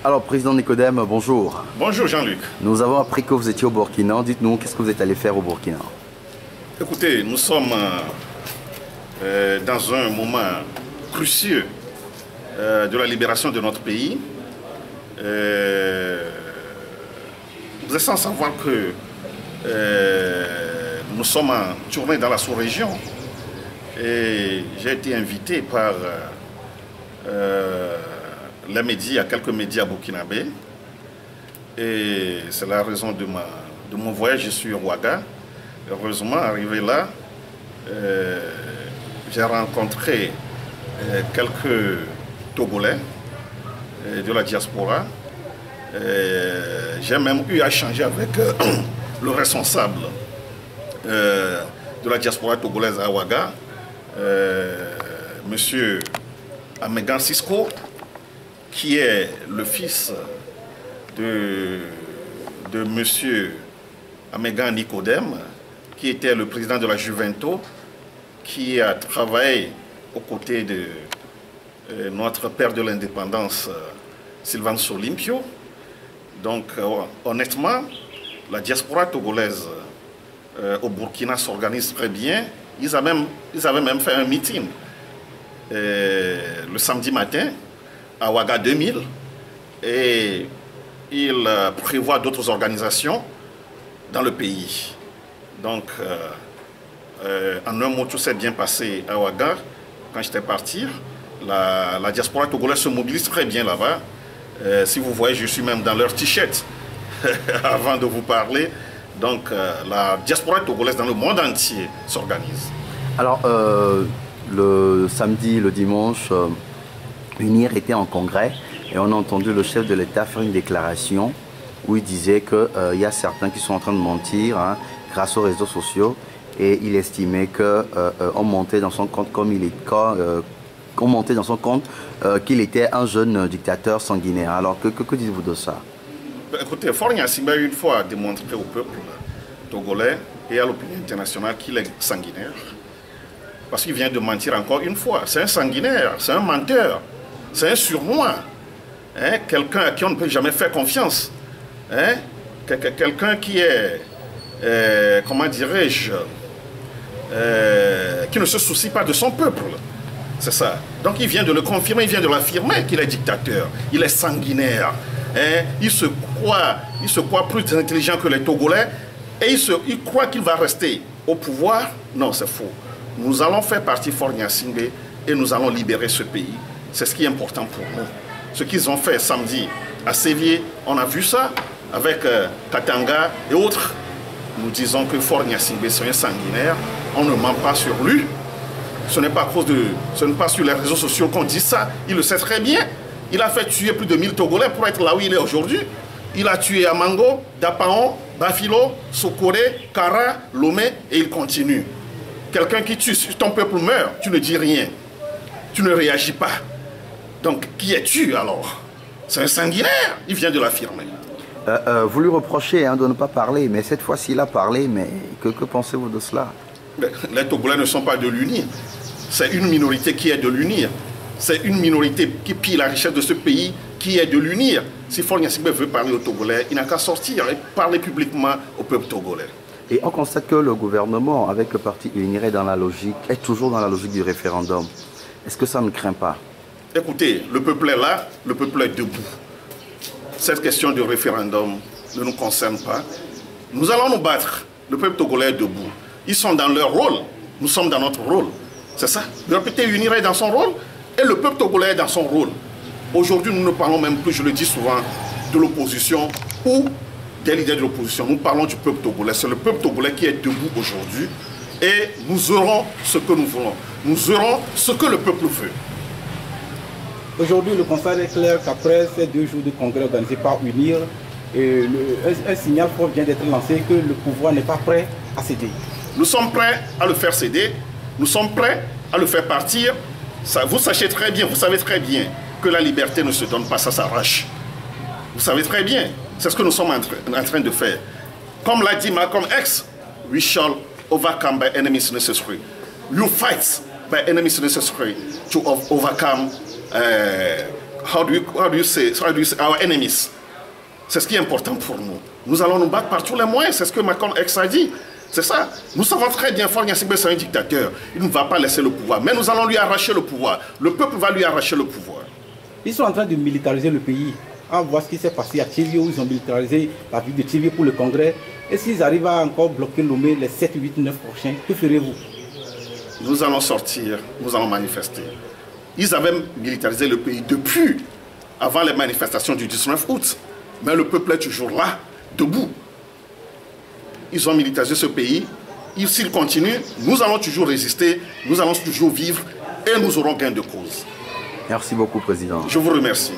Alors, Président Nicodème, bonjour. Bonjour Jean-Luc. Nous avons appris que vous étiez au Burkina. Dites-nous, qu'est-ce que vous êtes allé faire au Burkina? Écoutez, nous sommes dans un moment crucial de la libération de notre pays. Vous êtes sans savoir que nous sommes en tournée dans la sous-région et j'ai été invité par les médias, quelques médias burkinabés, et c'est la raison de mon voyage. Je suis au Ouaga. Heureusement, arrivé là, j'ai rencontré quelques Togolais de la diaspora. J'ai même eu à échanger avec le responsable de la diaspora togolaise à Ouaga, monsieur Amegan Cisco, qui est le fils de monsieur Amegan Nicodème, qui était le président de la Juventus, qui a travaillé aux côtés de notre père de l'indépendance, Sylvain Solimpio. Donc, honnêtement, la diaspora togolaise au Burkina s'organise très bien. Ils avaient même fait un meeting le samedi matin à Ouaga 2000, et ils prévoient d'autres organisations dans le pays. Donc, en un mot, tout s'est bien passé à Ouaga. Quand j'étais parti, la diaspora togolaise se mobilise très bien là-bas. Si vous voyez, je suis même dans leur t-shirt avant de vous parler. Donc, la diaspora togolaise dans le monde entier s'organise. Alors, le samedi, le dimanche, UNIR était en congrès et on a entendu le chef de l'État faire une déclaration où il disait qu'il y a certains qui sont en train de mentir grâce aux réseaux sociaux, et il estimait qu'on montait dans son compte qu'il était un jeune dictateur sanguinaire. Alors, que dites-vous de ça? Écoutez, Faure Gnassingbé a une fois démontré au peuple togolais et à l'opinion internationale qu'il est sanguinaire. Parce qu'il vient de mentir encore une fois. C'est un sanguinaire, c'est un menteur, c'est un sournois. Quelqu'un à qui on ne peut jamais faire confiance. Quelqu'un qui est, comment dirais-je, qui ne se soucie pas de son peuple. C'est ça. Donc il vient de le confirmer, il vient de l'affirmer qu'il est dictateur. Il est sanguinaire. Il se croit plus intelligent que les Togolais, et il croit qu'il va rester au pouvoir. Non, c'est faux. Nous allons faire partie Faure Gnassingbé et nous allons libérer ce pays. C'est ce qui est important pour nous. Ce qu'ils ont fait samedi à Séville, on a vu ça avec Katanga et autres. Nous disons que Faure Gnassingbé, c'est un sanguinaire. On ne ment pas sur lui. Ce n'est pas sur les réseaux sociaux qu'on dit ça. Il le sait très bien. Il a fait tuer plus de 1000 Togolais pour être là où il est aujourd'hui. Il a tué Amango, Dapaon, Bafilo, Sokoré, Kara, Lomé, et il continue. Quelqu'un qui tue, si ton peuple meurt, tu ne dis rien. Tu ne réagis pas. Donc, qui es-tu alors? C'est un sanguinaire. Il vient de l'affirmer. Vous lui reprochez de ne pas parler, mais cette fois-ci, il a parlé. Mais que pensez-vous de cela? Les Togolais ne sont pas de l'UNIR. C'est une minorité qui est de l'UNIR. C'est une minorité qui pille la richesse de ce pays qui est de l'UNIR. Si Faure Gnassingbé veut parler aux Togolais, il n'a qu'à sortir et parler publiquement au peuple togolais. Et on constate que le gouvernement, avec le parti UNIR, est toujours dans la logique du référendum. Est-ce que ça ne craint pas? Écoutez, le peuple est là, le peuple est debout. Cette question de référendum ne nous concerne pas. Nous allons nous battre. Le peuple togolais est debout. Ils sont dans leur rôle. Nous sommes dans notre rôle. C'est ça. Le parti UNIR est dans son rôle et le peuple togolais est dans son rôle. Aujourd'hui, nous ne parlons même plus, je le dis souvent, de l'opposition ou des leaders de l'opposition. Nous parlons du peuple togolais. C'est le peuple togolais qui est debout aujourd'hui, et nous aurons ce que nous voulons. Nous aurons ce que le peuple veut. Aujourd'hui, le constat est clair qu'après ces 2 jours de congrès organisés par UNIR, un signal fort vient d'être lancé que le pouvoir n'est pas prêt à céder. Nous sommes prêts à le faire céder. Nous sommes prêts à le faire partir. Ça, vous savez très bien que la liberté ne se donne pas, ça s'arrache. Vous savez très bien. C'est ce que nous sommes en train de faire. Comme l'a dit Malcolm X, we shall overcome by enemies necessary. You fight by enemies necessary to overcome how do you say our enemies. C'est ce qui est important pour nous. Nous allons nous battre par tous les moyens, c'est ce que Macron X a dit. C'est ça. Nous savons très bien, Faure Gnassingbé, c'est un dictateur. Il ne va pas laisser le pouvoir. Mais nous allons lui arracher le pouvoir. Le peuple va lui arracher le pouvoir. Ils sont en train de militariser le pays. On voit ce qui s'est passé à Tchivio, où ils ont militarisé la ville de Tchivio pour le Congrès. Et s'ils arrivent à encore bloquer Lomé les 7, 8, 9 prochains, que ferez-vous? Nous allons sortir, nous allons manifester. Ils avaient militarisé le pays depuis, avant les manifestations du 19 août. Mais le peuple est toujours là, debout. Ils ont militarisé ce pays. S'ils continuent, nous allons toujours résister, nous allons toujours vivre et nous aurons gain de cause. Merci beaucoup, Président. Je vous remercie.